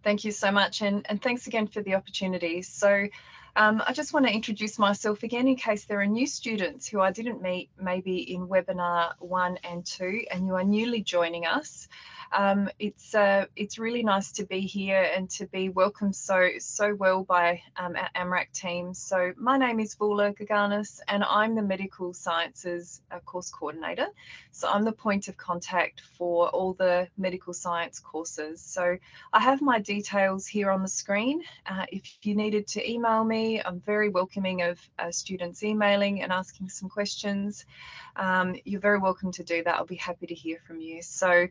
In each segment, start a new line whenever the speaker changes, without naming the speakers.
Thank you so much, and thanks again for the opportunity. So I just want to introduce myself again in case there are new students who I didn't meet maybe in webinar 1 and 2 and you are newly joining us. It's really nice to be here and to be welcomed so well by our Amrak team. So my name is Vula Gaganis and I'm the Medical Sciences course coordinator. So I'm the point of contact for all the medical science courses. So I have my details here on the screen. If you needed to email me, I'm very welcoming of students emailing and asking some questions. You're very welcome to do that. I'll be happy to hear from you. So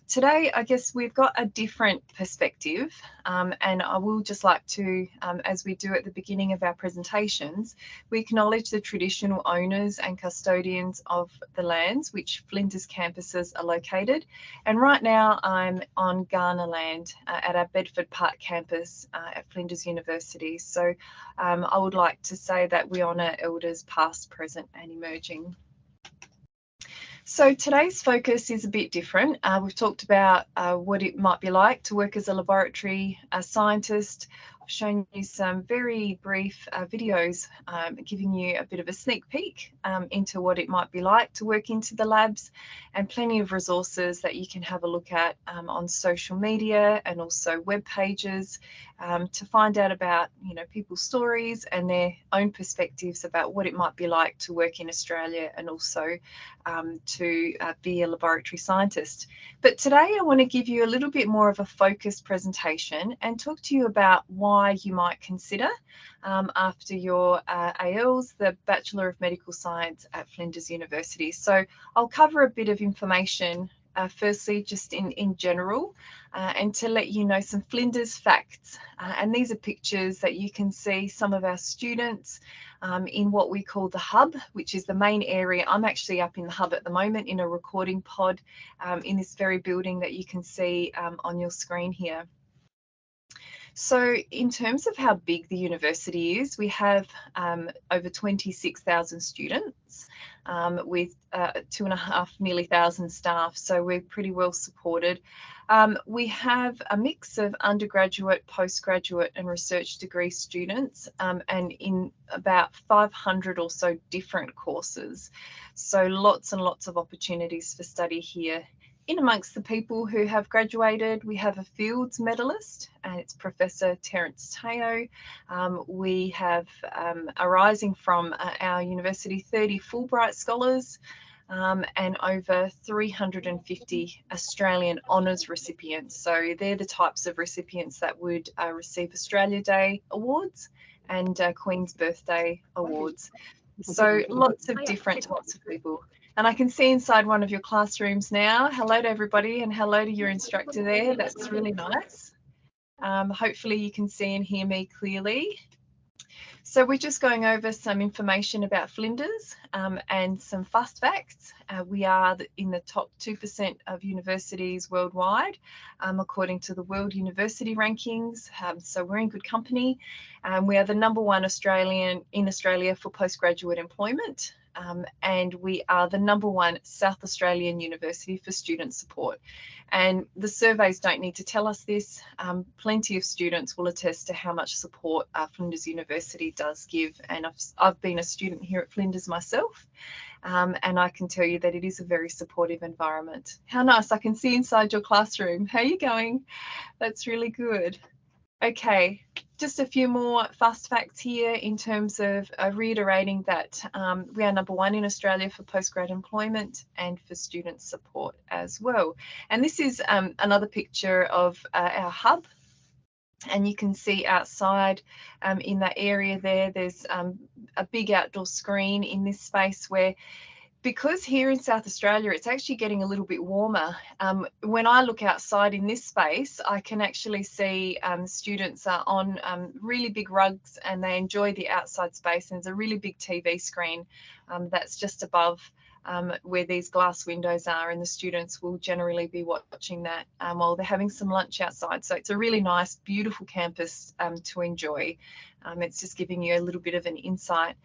today, I guess we've got a different perspective, and I will just like to, as we do at the beginning of our presentations, we acknowledge the traditional owners and custodians of the lands which Flinders campuses are located. And right now I'm on Kaurna land at our Bedford Park campus at Flinders University. So I would like to say that we honour elders past, present and emerging. So today's focus is a bit different. We've talked about what it might be like to work as a laboratory scientist. I've shown you some very brief videos giving you a bit of a sneak peek into what it might be like to work into the labs, and plenty of resources that you can have a look at on social media and also web pages to find out about people's stories and their own perspectives about what it might be like to work in Australia and also to be a laboratory scientist. But today I want to give you a little bit more of a focused presentation and talk to you about why you might consider after your ALs, the Bachelor of Medical Science at Flinders University. So I'll cover a bit of information firstly just in general and to let you know some Flinders facts, and these are pictures that you can see some of our students in what we call the hub, which is the main area. I'm actually up in the hub at the moment in a recording pod in this very building that you can see on your screen here. So in terms of how big the university is, we have over 26,000 students with 2,500 nearly staff, so we're pretty well supported. We have a mix of undergraduate, postgraduate and research degree students and in about 500 or so different courses. So lots and lots of opportunities for study here. In amongst the people who have graduated, we have a Fields medalist, and it's Professor Terence Teo. We have, arising from our university, 30 Fulbright scholars and over 350 Australian honours recipients. So they're the types of recipients that would receive Australia Day awards and Queen's Birthday awards. So lots of different types of people. And I can see inside one of your classrooms now. Hello to everybody and hello to your instructor there. That's really nice. Hopefully you can see and hear me clearly. So we're just going over some information about Flinders and some fast facts. We are in the top 2% of universities worldwide, according to the World University Rankings. So we're in good company. We are the #1 Australian in Australia for postgraduate employment. And we are the #1 South Australian university for student support. And the surveys don't need to tell us this. Plenty of students will attest to how much support Flinders University does give. And I've been a student here at Flinders myself, and I can tell you that it is a very supportive environment. How nice, I can see inside your classroom. How are you going? That's really good. Okay, just a few more fast facts here in terms of reiterating that we are #1 in Australia for postgrad employment and for student support as well. And this is another picture of our hub. And you can see outside in that area there, there's a big outdoor screen in this space where, because here in South Australia, it's actually getting a little bit warmer. When I look outside in this space, I can actually see students are on really big rugs and they enjoy the outside space. And there's a really big TV screen that's just above where these glass windows are, and the students will generally be watching that while they're having some lunch outside. So it's a really nice, beautiful campus to enjoy. It's just giving you a little bit of an insight.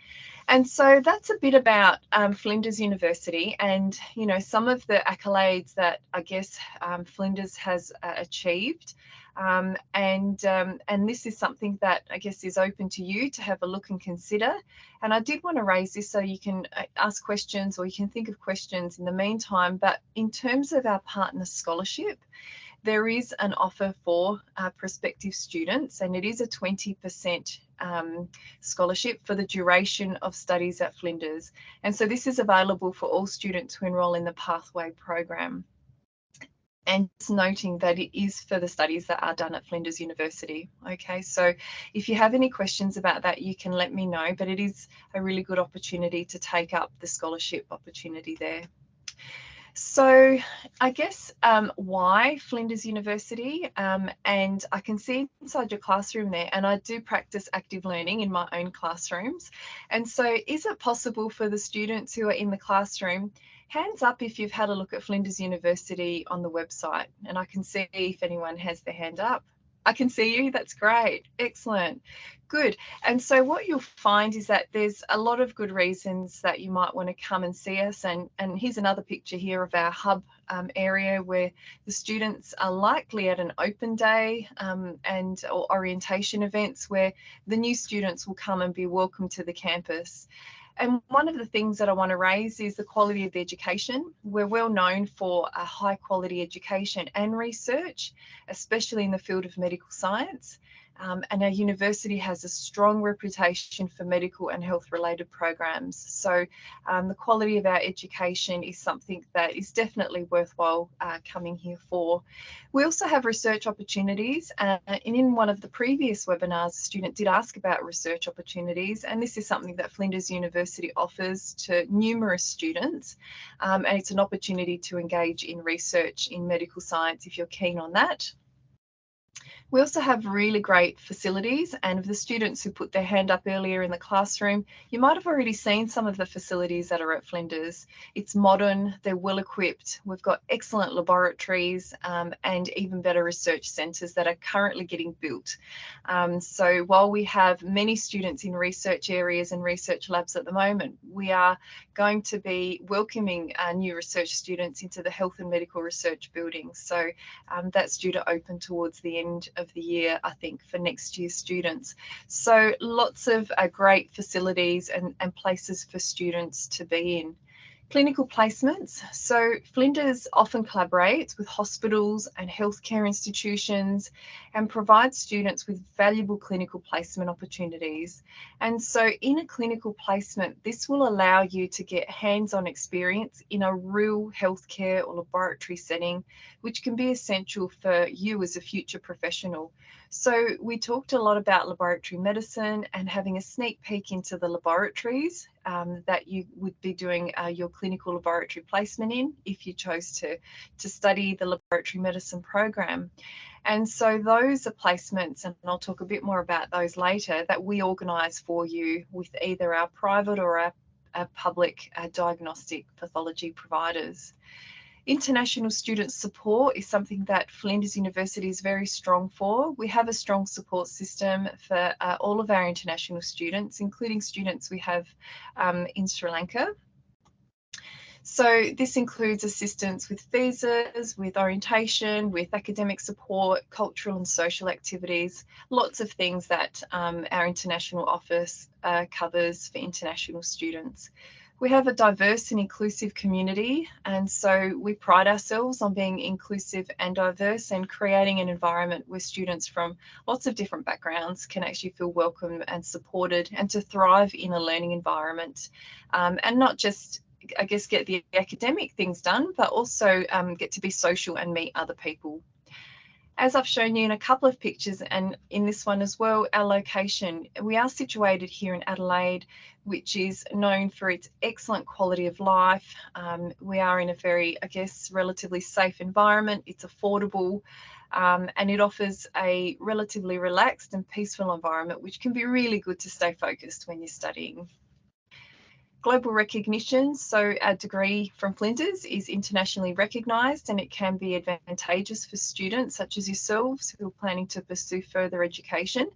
And so that's a bit about Flinders University and, you know, some of the accolades that I guess Flinders has achieved. And this is something that I guess is open to you to have a look and consider. And I did want to raise this so you can ask questions or you can think of questions in the meantime. But in terms of our partner scholarship, there is an offer for prospective students, and it is a 20% scholarship for the duration of studies at Flinders. And so this is available for all students who enrol in the Pathway program. And just noting that it is for the studies that are done at Flinders University. Okay, so if you have any questions about that, you can let me know, but it is a really good opportunity to take up the scholarship opportunity there. So I guess why Flinders University, and I can see inside your classroom there, and I do practice active learning in my own classrooms. And so is it possible for the students who are in the classroom, hands up if you've had a look at Flinders University on the website, and I can see if anyone has their hand up. I can see you, that's great, excellent, good. And so what you'll find is that there's a lot of good reasons that you might want to come and see us, and here's another picture here of our hub area where the students are likely at an open day or orientation events where the new students will come and be welcomed to the campus. And one of the things that I want to raise is the quality of the education. We're well known for a high quality education and research, especially in the field of medical science. And our university has a strong reputation for medical and health related programs. So the quality of our education is something that is definitely worthwhile coming here for. We also have research opportunities, and in one of the previous webinars, a student did ask about research opportunities, and this is something that Flinders University offers to numerous students, and it's an opportunity to engage in research in medical science if you're keen on that. We also have really great facilities, and of the students who put their hand up earlier in the classroom, you might have already seen some of the facilities that are at Flinders. It's modern, they're well equipped, we've got excellent laboratories and even better research centres that are currently getting built. So while we have many students in research areas and research labs at the moment, we are going to be welcoming new research students into the health and medical research buildings. So that's due to open towards the end of the year, I think, for next year's students. So lots of great facilities and places for students to be in. Clinical placements. So Flinders often collaborates with hospitals and healthcare institutions and provides students with valuable clinical placement opportunities. And so in a clinical placement, this will allow you to get hands-on experience in a real healthcare or laboratory setting, which can be essential for you as a future professional. So we talked a lot about laboratory medicine and having a sneak peek into the laboratories that you would be doing your clinical laboratory placement in if you chose to study the laboratory medicine program. And so those are placements, and I'll talk a bit more about those later, that we organise for you with either our private or our public diagnostic pathology providers. International student support is something that Flinders University is very strong for. We have a strong support system for all of our international students, including students we have in Sri Lanka. So this includes assistance with visas, with orientation, with academic support, cultural and social activities, lots of things that our international office covers for international students. We have a diverse and inclusive community, and so we pride ourselves on being inclusive and diverse and creating an environment where students from lots of different backgrounds can actually feel welcome and supported and to thrive in a learning environment, and not just, I guess, get the academic things done, but also get to be social and meet other people. As I've shown you in a couple of pictures and in this one as well, our location, we are situated here in Adelaide, which is known for its excellent quality of life. We are in a very, I guess, relatively safe environment. It's affordable and it offers a relatively relaxed and peaceful environment, which can be really good to stay focused when you're studying. Global recognition, so our degree from Flinders is internationally recognised, and it can be advantageous for students such as yourselves who are planning to pursue further education.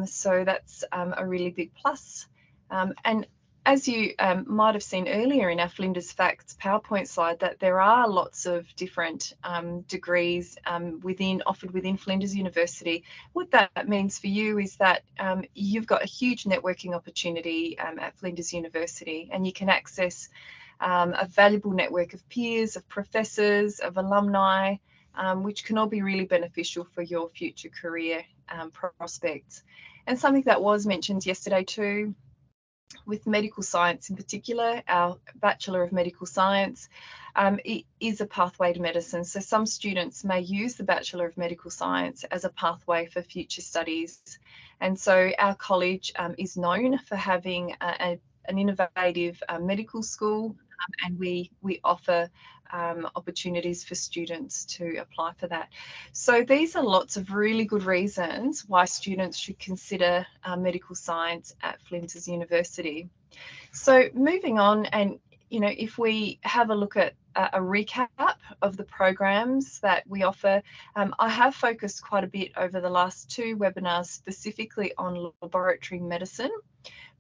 So that's a really big plus. And as you might have seen earlier in our Flinders Facts PowerPoint slide, that there are lots of different degrees offered within Flinders University. What that means for you is that you've got a huge networking opportunity at Flinders University, and you can access a valuable network of peers, of professors, of alumni, which can all be really beneficial for your future career prospects. And something that was mentioned yesterday too, with medical science in particular, our Bachelor of Medical Science, it is a pathway to medicine. So some students may use the Bachelor of Medical Science as a pathway for future studies. And so our college is known for having an innovative medical school, and we offer opportunities for students to apply for that. So these are lots of really good reasons why students should consider medical science at Flinders University. So moving on, and if we have a look at a recap of the programs that we offer, I have focused quite a bit over the last 2 webinars specifically on laboratory medicine.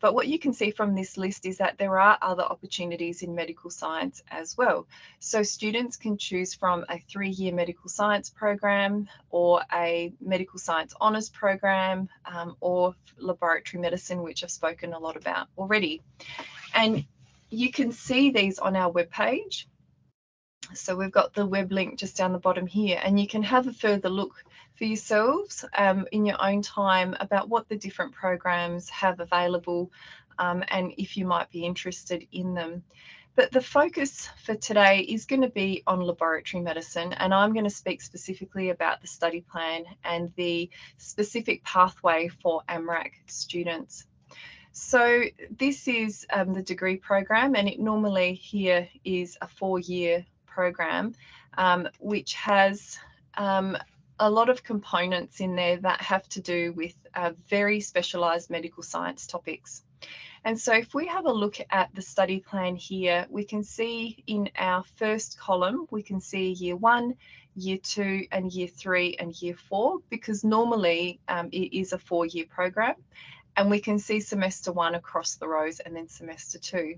But what you can see from this list is that there are other opportunities in medical science as well. So students can choose from a 3-year medical science program, or a medical science honours program, or laboratory medicine, which I've spoken a lot about already. And you can see these on our webpage. So we've got the web link just down the bottom here, and you can have a further look for yourselves in your own time about what the different programs have available, and if you might be interested in them. But the focus for today is going to be on laboratory medicine, and I'm going to speak specifically about the study plan and the specific pathway for Amrak students. So this is the degree program, and it normally here is a 4-year program, which has a lot of components in there that have to do with very specialised medical science topics. And so if we have a look at the study plan here, we can see in our first column, we can see year 1, year 2, and year 3 and year 4, because normally it is a 4-year program. And we can see semester 1 across the rows, and then semester 2.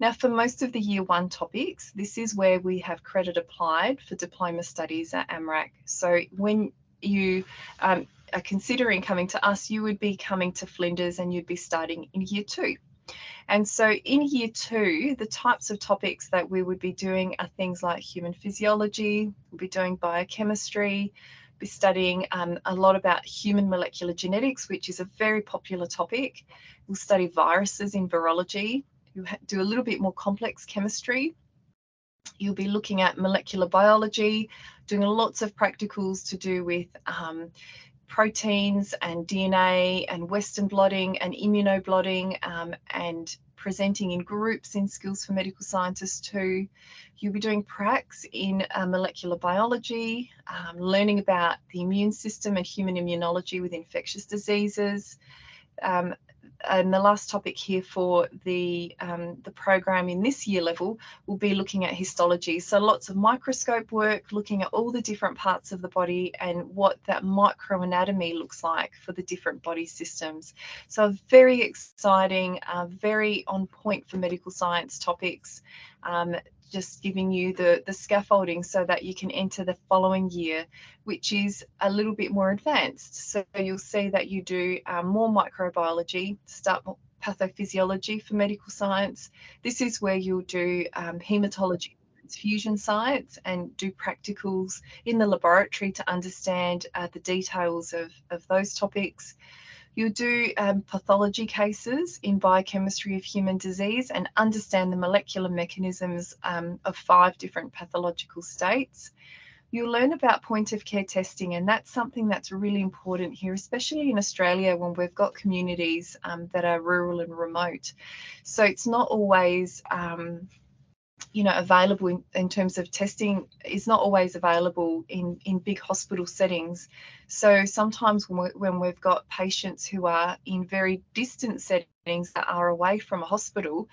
Now, for most of the year 1 topics, this is where we have credit applied for diploma studies at Amrak. So when you are considering coming to us, you would be coming to Flinders and you'd be starting in year 2. And so in year 2, the types of topics that we would be doing are things like human physiology, we'll be doing biochemistry, be studying a lot about human molecular genetics, which is a very popular topic. We'll study viruses in virology. You'll do a little bit more complex chemistry. You'll be looking at molecular biology, doing lots of practicals to do with proteins and DNA and Western blotting and immunoblotting, and presenting in groups in Skills for Medical Scientists too. You'll be doing pracs in molecular biology, learning about the immune system and human immunology with infectious diseases. And the last topic here for the program in this year level will be looking at histology. So lots of microscope work, looking at all the different parts of the body and what that microanatomy looks like for the different body systems. So very exciting, very on point for medical science topics. Just giving you the scaffolding so that you can enter the following year, which is a little bit more advanced. So you'll see that you do more microbiology, start pathophysiology for medical science. This is where you'll do hematology, transfusion science, and do practicals in the laboratory to understand the details of those topics. You'll do pathology cases in biochemistry of human disease and understand the molecular mechanisms of 5 different pathological states. You'll learn about point of care testing, and that's something that's really important here, especially in Australia when we've got communities that are rural and remote. So it's not always available in terms of testing is not always available in big hospital settings. So sometimes when we've got patients who are in very distant settings that are away from a hospital,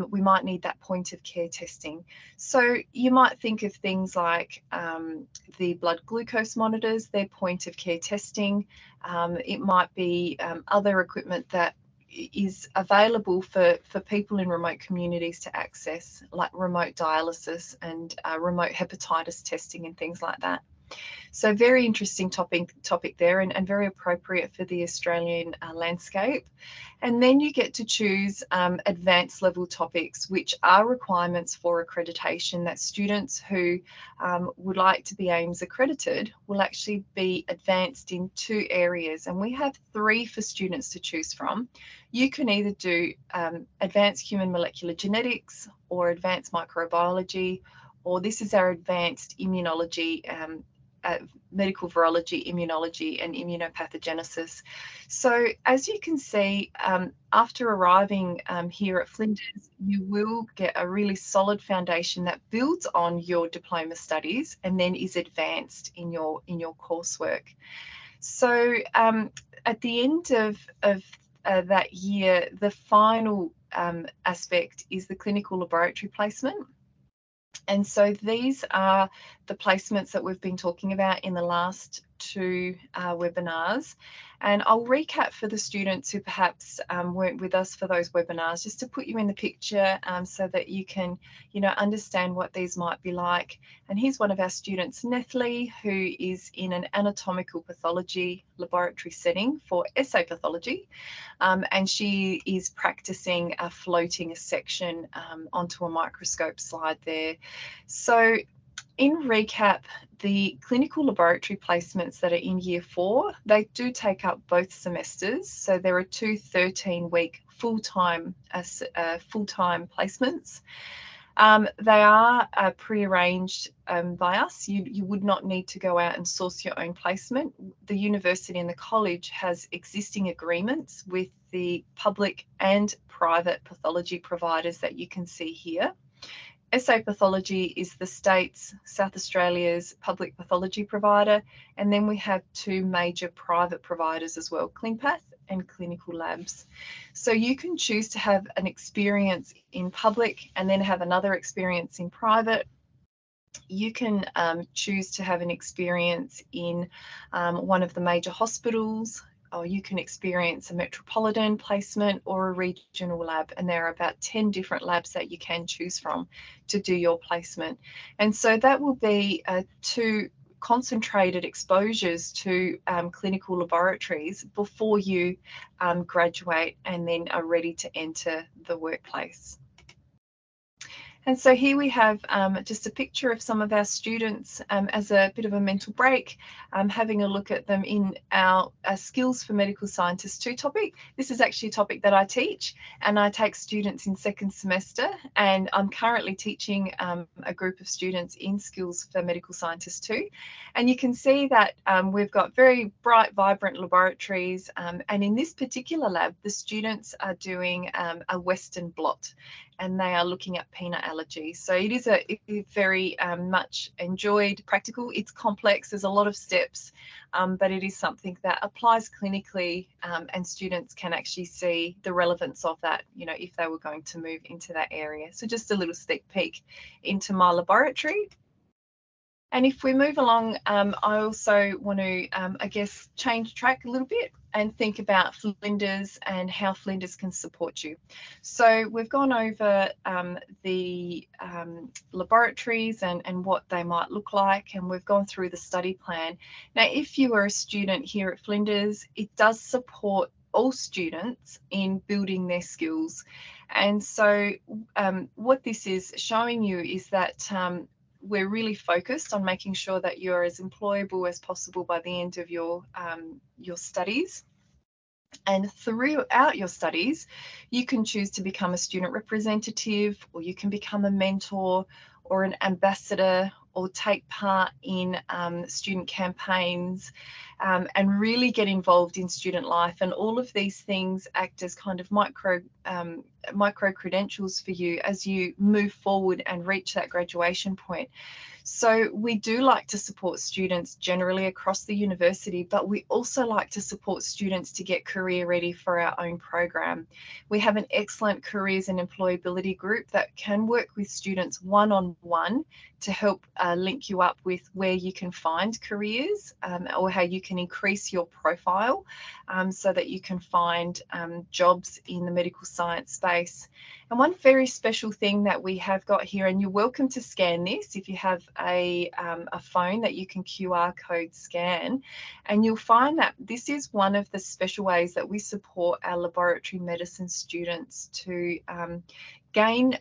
we might need that point of care testing. So you might think of things like the blood glucose monitors, their point of care testing. It might be other equipment that is available for people in remote communities to access, like remote dialysis and remote hepatitis testing and things like that. So very interesting topic there, and very appropriate for the Australian landscape. And then you get to choose advanced level topics, which are requirements for accreditation, that students who would like to be AIMS accredited will actually be advanced in 2 areas. And we have 3 for students to choose from. You can either do advanced human molecular genetics or advanced microbiology, or this is our advanced immunology, medical virology, immunology, and immunopathogenesis. So as you can see, after arriving here at Flinders, you will get a really solid foundation that builds on your diploma studies and then is advanced in your coursework. So at the end of that year, the final aspect is the clinical laboratory placement. And so these are the placements that we've been talking about in the last 2 webinars. And I'll recap for the students who perhaps weren't with us for those webinars, just to put you in the picture so that you can, understand what these might be like. And here's one of our students, Nethley, who is in an anatomical pathology laboratory setting for assay pathology. And she is practicing floating a section onto a microscope slide there. So in recap, the clinical laboratory placements that are in year 4, they do take up both semesters. So there are 2 13-week full-time placements. They are pre-arranged by us. You would not need to go out and source your own placement. The university and the college has existing agreements with the public and private pathology providers that you can see here. SA Pathology is the state's, South Australia's public pathology provider, and then we have 2 major private providers as well, ClinPath and Clinical Labs. So you can choose to have an experience in public and then have another experience in private. You can choose to have an experience in one of the major hospitals, or you can experience a metropolitan placement or a regional lab, and there are about 10 different labs that you can choose from to do your placement. And so that will be 2 concentrated exposures to clinical laboratories before you graduate and then are ready to enter the workplace. And so here we have just a picture of some of our students as a bit of a mental break, having a look at them in our Skills for Medical Scientists 2 topic. This is actually a topic that I teach, and I take students in 2nd semester, and I'm currently teaching a group of students in Skills for Medical Scientists 2. And you can see that we've got very bright, vibrant laboratories, and in this particular lab, the students are doing a Western blot, and they are looking at peanut allergy. So it is a very much enjoyed practical. It's complex, there's a lot of steps, but it is something that applies clinically, and students can actually see the relevance of that, if they were going to move into that area. So just a little sneak peek into my laboratory. And if we move along, I also want to, I guess, change track a little bit and think about Flinders and how Flinders can support you. So we've gone over the laboratories and what they might look like, and we've gone through the study plan. Now, if you are a student here at Flinders, it does support all students in building their skills. And so what this is showing you is that we're really focused on making sure that you're as employable as possible by the end of your studies. And throughout your studies, you can choose to become a student representative, or you can become a mentor or an ambassador, or take part in student campaigns, and really get involved in student life. And all of these things act as kind of micro micro credentials for you as you move forward and reach that graduation point. So we do like to support students generally across the university, but we also like to support students to get career ready for our own program. We have an excellent careers and employability group that can work with students one-on-one to help link you up with where you can find careers or how you can increase your profile so that you can find jobs in the medical science space. And one very special thing that we have got here, and you're welcome to scan this if you have a phone that you can QR code scan, and you'll find that this is one of the special ways that we support our laboratory medicine students to gain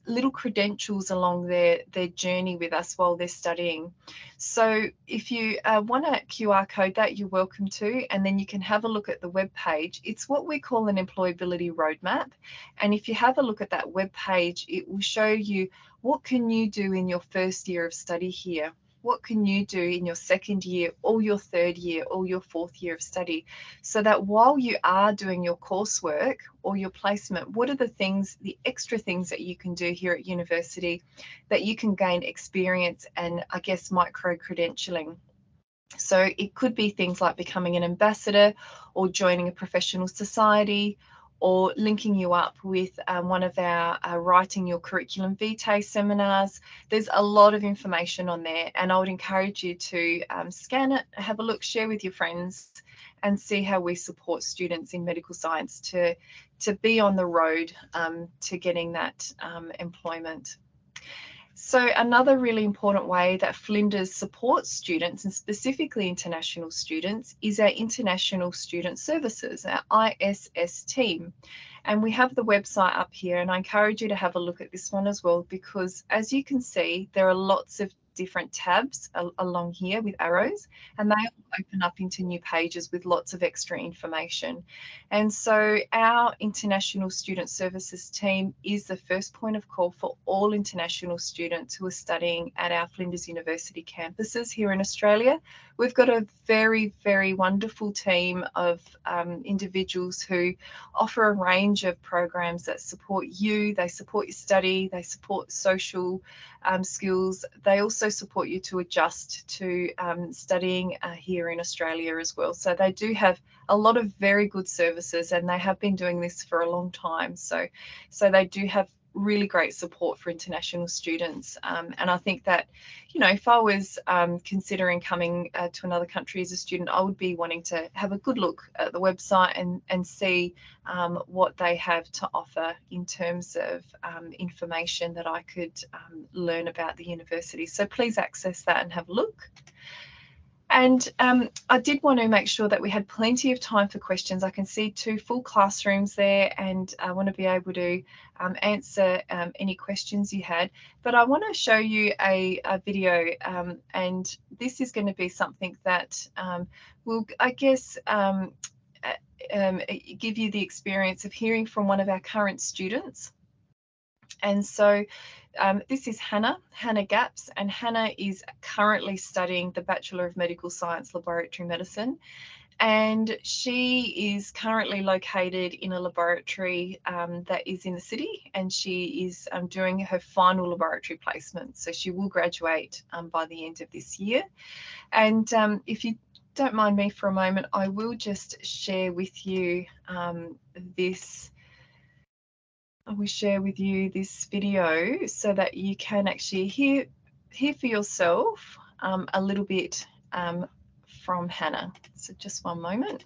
little credentials along their journey with us while they're studying. So if you want to QR code that, you're welcome to, and then you can have a look at the web page. It's what we call an employability roadmap, and if you have a look at that web page, it will show you what can you do in your first year of study here. What can you do in your second year or your third year or your fourth year of study, so that while you are doing your coursework or your placement, what are the things, the extra things that you can do here at university that you can gain experience and, I guess, micro credentialing. So it could be things like becoming an ambassador or joining a professional society, or linking you up with one of our Writing Your Curriculum Vitae seminars. There's a lot of information on there, and I would encourage you to scan it, have a look, share with your friends, and see how we support students in medical science to be on the road to getting that employment. So another really important way that Flinders supports students, and specifically international students, is our International Student Services, our ISS team. And we have the website up here, and I encourage you to have a look at this one as well, because as you can see, there are lots of different tabs along here with arrows, and they open up into new pages with lots of extra information. And so our International Student Services team is the first point of call for all international students who are studying at our Flinders University campuses here in Australia. We've got a very, very wonderful team of individuals who offer a range of programs that support you. They support your study, they support social skills. They also support you to adjust to studying here in Australia as well. So they do have a lot of very good services, and they have been doing this for a long time. So they do have really great support for international students. And I think that, you know, if I was considering coming to another country as a student, I would be wanting to have a good look at the website and see what they have to offer in terms of information that I could learn about the university. So please access that and have a look. And I did want to make sure that we had plenty of time for questions. I can see 2 full classrooms there, and I want to be able to answer any questions you had. But I want to show you a video, and this is going to be something that will, I guess, give you the experience of hearing from one of our current students. And so this is Hannah Gaps, and Hannah is currently studying the Bachelor of Medical Science Laboratory Medicine, and she is currently located in a laboratory that is in the city, and she is doing her final laboratory placement. So she will graduate by the end of this year. And if you don't mind me for a moment, I will just share with you this. I will share with you this video so that you can actually hear for yourself a little bit from Hannah. So just one moment.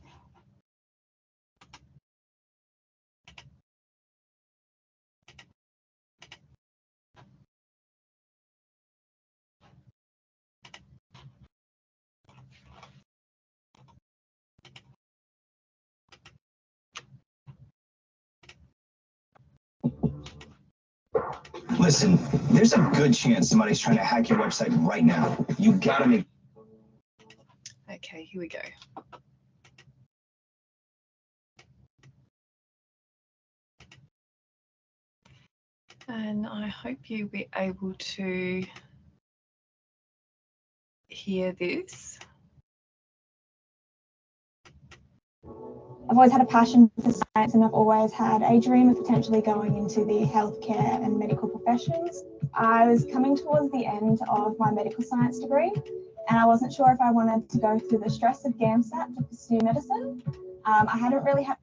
Listen, there's a good chance somebody's trying to hack your website right now. You gotta make...
Okay, here we go. And I hope you'll be able to hear this.
I've always had a passion for And I've always had a dream of potentially going into the healthcare and medical professions. I was coming towards the end of my medical science degree, and I wasn't sure if I wanted to go through the stress of GAMSAT to pursue medicine. I hadn't really had.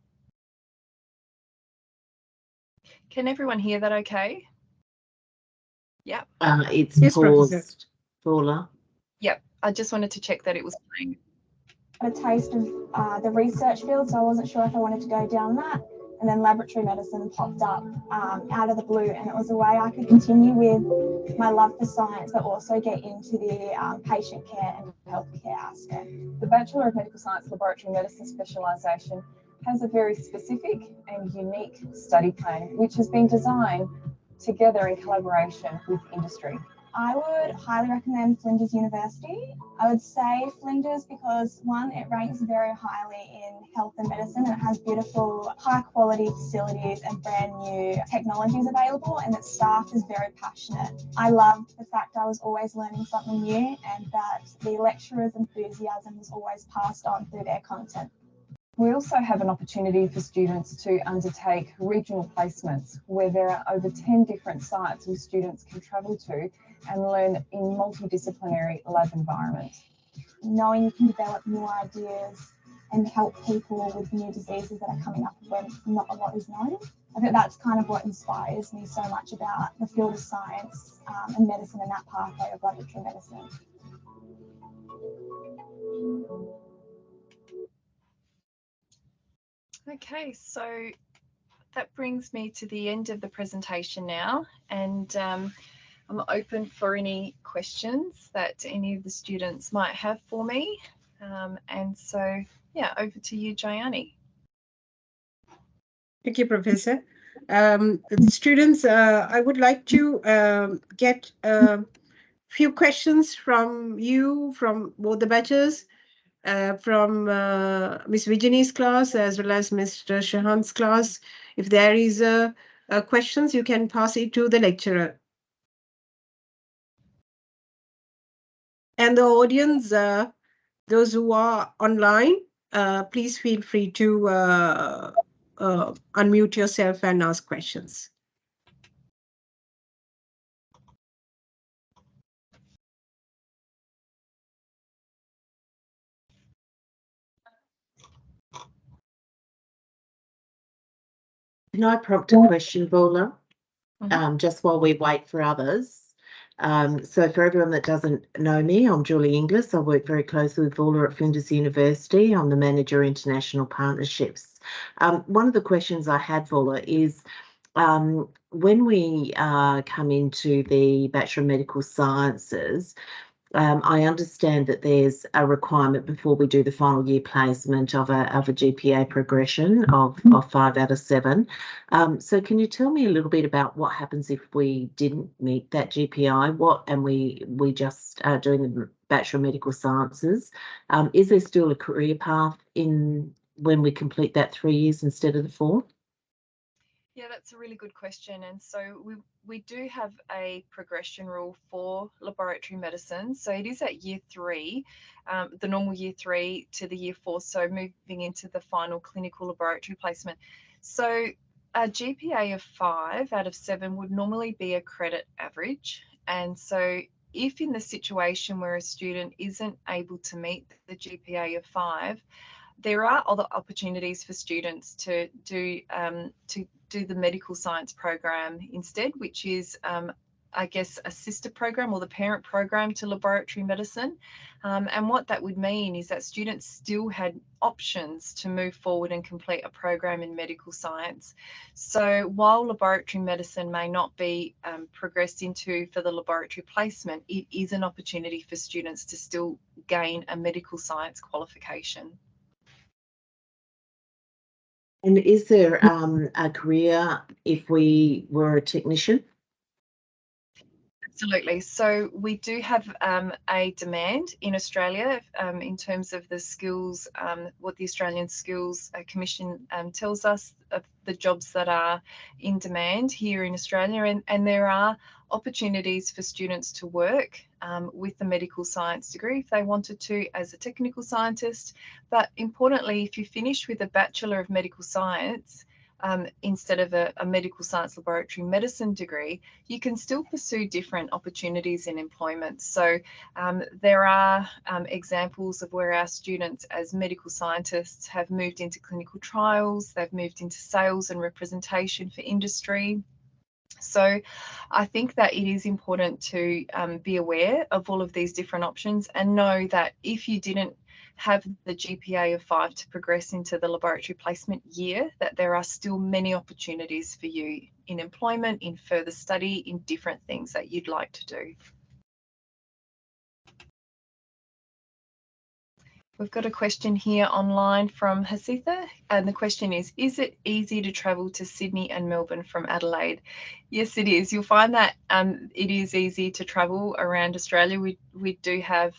Can everyone hear that okay? Yep.
It's
Yes,
paused,
Professor.
Paula.
Yep. I just wanted to check that it was playing.
A taste of the research field, so I wasn't sure if I wanted to go down that. And then laboratory medicine popped up out of the blue, and it was a way I could continue with my love for science, but also get into the patient care and healthcare aspect.
The Bachelor of Medical Science Laboratory Medicine specialisation has a very specific and unique study plan, which has been designed together in collaboration with industry.
I would highly recommend Flinders University. I would say Flinders because one, it ranks very highly in health and medicine, and it has beautiful, high quality facilities and brand new technologies available, and its staff is very passionate. I loved the fact I was always learning something new, and that the lecturers' enthusiasm was always passed on through their content.
We also have an opportunity for students to undertake regional placements where there are over 10 different sites where students can travel to and learn in multidisciplinary lab environments.
Knowing you can develop new ideas and help people with new diseases that are coming up when not a lot is known. I think that's kind of what inspires me so much about the field of science and medicine and that pathway of laboratory medicine.
Okay, so that brings me to the end of the presentation now, and I'm open for any questions that any of the students might have for me. And so, yeah, over to you, Jayani.
Thank you, Professor. Students, I would like to get a few questions from you, from both the batches, from Miss Virginie's class as well as Mr. Shahan's class. If there is a questions, you can pass it to the lecturer. And the audience, those who are online, please feel free to unmute yourself and ask questions.
Can I prompt a question, Paula? Just while we wait for others. So for everyone that doesn't know me, I'm Julie Inglis. I work very closely with Paula at Flinders University. I'm the Manager International Partnerships. One of the questions I had, Paula, is when we come into the Bachelor of Medical Sciences, I understand that there's a requirement before we do the final year placement of a GPA progression of 5 out of 7. So can you tell me a little bit about what happens if we didn't meet that GPI? And we just are doing the Bachelor of Medical Sciences? Is there still a career path in when we complete that 3 years instead of the 4?
Yeah, that's a really good question. And so we do have a progression rule for laboratory medicine. So it is at year 3, the normal year 3 to the year 4, so moving into the final clinical laboratory placement. So a GPA of 5 out of 7 would normally be a credit average. And so if in the situation where a student isn't able to meet the GPA of 5, there are other opportunities for students to do the medical science program instead, which is I guess a sister program or the parent program to laboratory medicine. And what that would mean is that students still had options to move forward and complete a program in medical science. So while laboratory medicine may not be progressed into for the laboratory placement, it is an opportunity for students to still gain a medical science qualification.
And is there a career if we were a technician?
Absolutely. So we do have a demand in Australia in terms of the skills, what the Australian Skills Commission tells us of the jobs that are in demand here in Australia. And there are opportunities for students to work with a medical science degree if they wanted to as a technical scientist. But importantly, if you finish with a Bachelor of Medical Science, instead of a medical science laboratory medicine degree, you can still pursue different opportunities in employment. So there are examples of where our students as medical scientists have moved into clinical trials, they've moved into sales and representation for industry. So I think that it is important to be aware of all of these different options and know that if you didn't have the GPA of 5 to progress into the laboratory placement year, that there are still many opportunities for you in employment, in further study, in different things that you'd like to do. We've got a question here online from Hasitha, and the question is it easy to travel to Sydney and Melbourne from Adelaide? Yes, it is. You'll find that it is easy to travel around Australia. We do have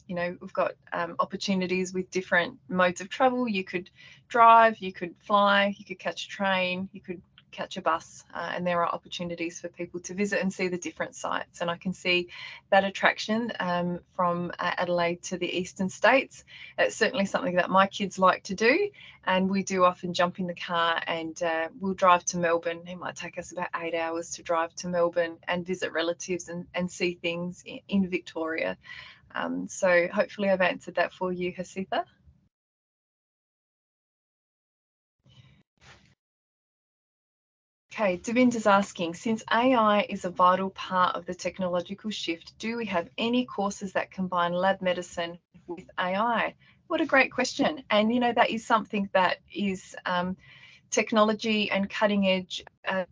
you know, we've got opportunities with different modes of travel. You could drive, you could fly, you could catch a train, you could catch a bus, and there are opportunities for people to visit and see the different sites. And I can see that attraction from Adelaide to the eastern states. It's certainly something that my kids like to do, and we do often jump in the car and we'll drive to Melbourne. It might take us about 8 hours to drive to Melbourne and visit relatives and see things in Victoria. So hopefully I've answered that for you, Hasitha. Okay, Devinder's asking, since AI is a vital part of the technological shift, do we have any courses that combine lab medicine with AI? What a great question. And, you know, that is something that is technology and cutting edge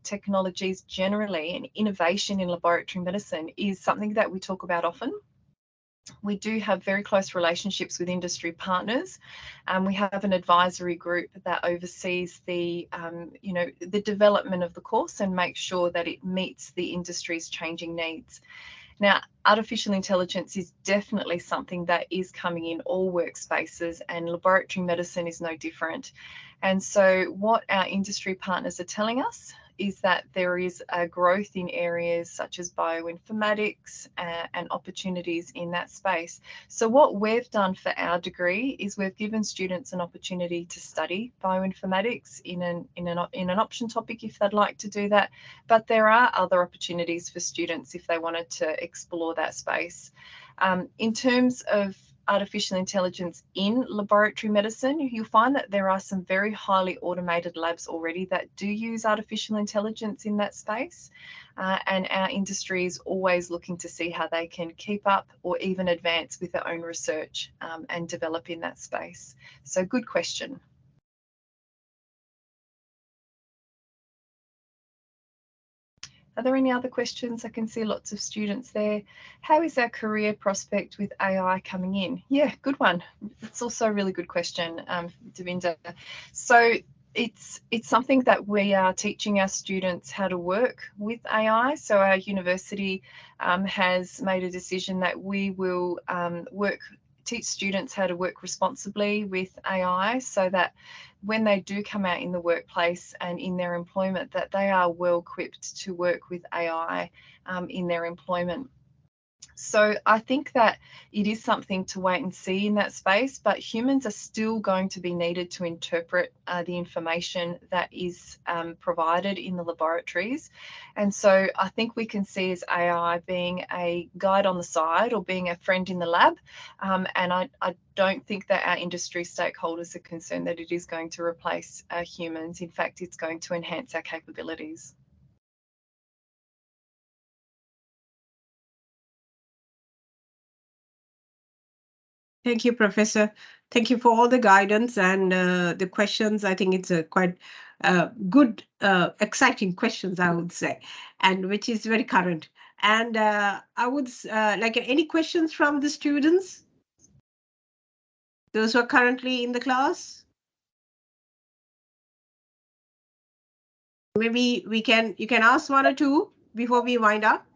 technologies generally, and innovation in laboratory medicine is something that we talk about often. We do have very close relationships with industry partners. We have an advisory group that oversees the, you know, the development of the course and makes sure that it meets the industry's changing needs. Now, artificial intelligence is definitely something that is coming in all workspaces, and laboratory medicine is no different. And so what our industry partners are telling us is that there is a growth in areas such as bioinformatics and opportunities in that space. So what we've done for our degree is we've given students an opportunity to study bioinformatics in an option topic if they'd like to do that. But there are other opportunities for students if they wanted to explore that space. In terms of artificial intelligence in laboratory medicine, you'll find that there are some very highly automated labs already that do use artificial intelligence in that space. And our industry is always looking to see how they can keep up or even advance with their own research and develop in that space. So good question. Are there any other questions? I can see lots of students there. How is our career prospect with AI coming in? Yeah, good one. It's also a really good question, Devinder. So it's something that we are teaching our students how to work with AI. So our university has made a decision that we will teach students how to work responsibly with AI, so that when they do come out in the workplace and in their employment, that they are well equipped to work with AI in their employment. So I think that it is something to wait and see in that space, but humans are still going to be needed to interpret the information that is provided in the laboratories. And so I think we can see as AI being a guide on the side or being a friend in the lab. And I don't think that our industry stakeholders are concerned that it is going to replace humans. In fact, it's going to enhance our capabilities.
Thank you, Professor. Thank you for all the guidance and the questions. I think it's a quite good, exciting questions, I would say, and which is very current. And I would like any questions from the students? Those who are currently in the class? Maybe you can ask one or two before we wind up.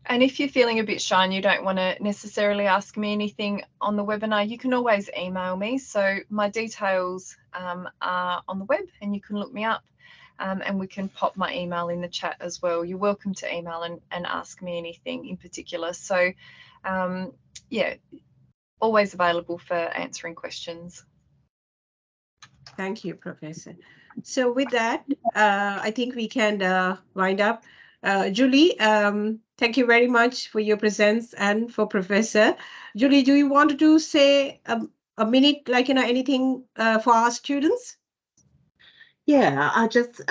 And if you're feeling a bit shy and you don't want to necessarily ask me anything on the webinar, you can always email me. So my details are on the web and you can look me up, and we can pop my email in the chat as well. You're welcome to email and ask me anything in particular. So yeah, always available for answering questions.
Thank you, Professor. So with that, I think we can wind up. Julie, thank you very much for your presence and for Professor. Julie, do you want to say a minute, like, anything for our students?
Yeah, I just,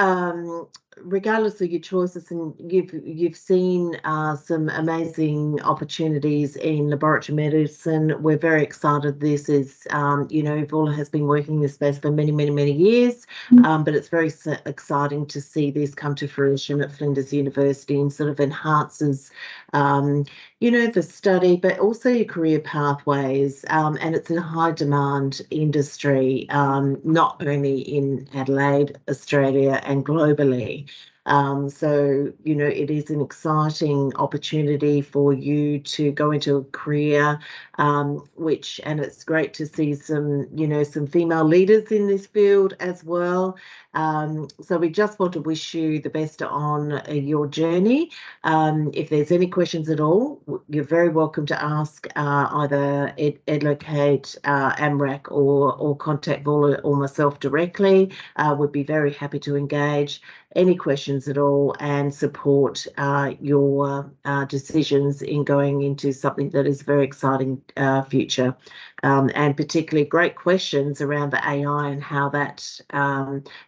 regardless of your choices, and you've seen some amazing opportunities in laboratory medicine. We're very excited. This is, Vola has been working in this space for many, many, many years, but it's very exciting to see this come to fruition at Flinders University and sort of enhances, the study, but also your career pathways. And it's a high demand industry, not only in Adelaide, Australia, and globally. So, it is an exciting opportunity for you to go into a career, and it's great to see some female leaders in this field as well. So we just want to wish you the best on your journey. If there's any questions at all, you're very welcome to ask either Edlocate, Amrak, or contact Vola or myself directly. We'd be very happy to engage any questions at all and support your decisions in going into something that is a very exciting future. And particularly great questions around the AI and how that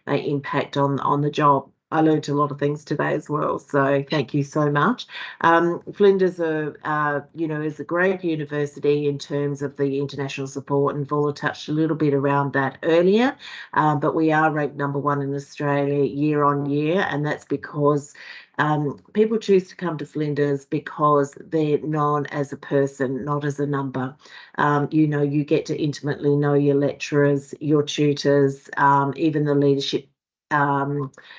may impact on the job. I learned a lot of things today as well, so thank you so much. Flinders is a great university in terms of the international support, and Vola touched a little bit around that earlier, but we are ranked #1 in Australia year on year, and that's because people choose to come to Flinders because they're known as a person, not as a number. You get to intimately know your lecturers, your tutors, even the leadership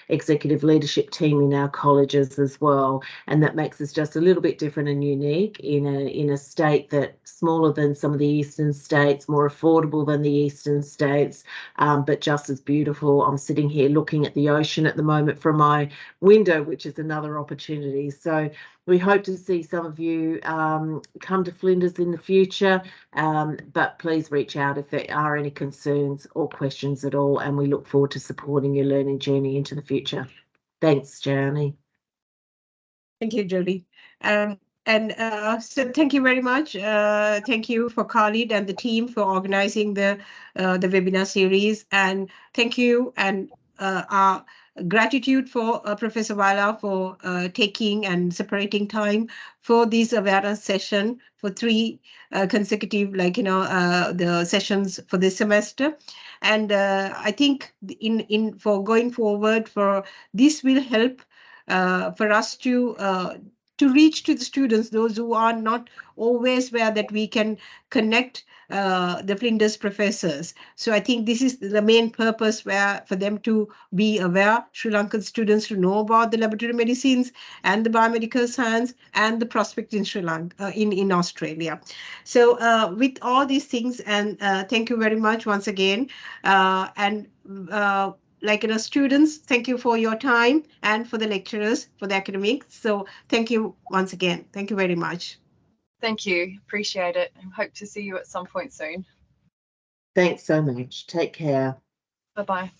executive leadership team in our colleges as well, and that makes us just a little bit different and unique in a state that's smaller than some of the eastern states, more affordable than the eastern states, but just as beautiful. I'm sitting here looking at the ocean at the moment from my window, which is another opportunity. So we hope to see some of you come to Flinders in the future, but please reach out if there are any concerns or questions at all, and we look forward to supporting your learning journey into the future. Thanks, Jeremy.
Thank you, Julie. So thank you very much. Thank you for Khalid and the team for organizing the webinar series, and thank you and our gratitude for Professor Vala for taking and separating time for this awareness session for 3 consecutive, the sessions for this semester. And I think for going forward, this will help for us to reach to the students, those who are not always aware that we can connect the Flinders professors. So I think this is the main purpose for them to be aware, Sri Lankan students to know about the laboratory medicines and the biomedical science and the prospect in Sri Lanka, in Australia. So with all these things, and thank you very much once again. Students, thank you for your time, and for the lecturers, for the academics. So thank you once again. Thank you very much.
Thank you. Appreciate it. And hope to see you at some point soon.
Thanks so much. Take care.
Bye-bye.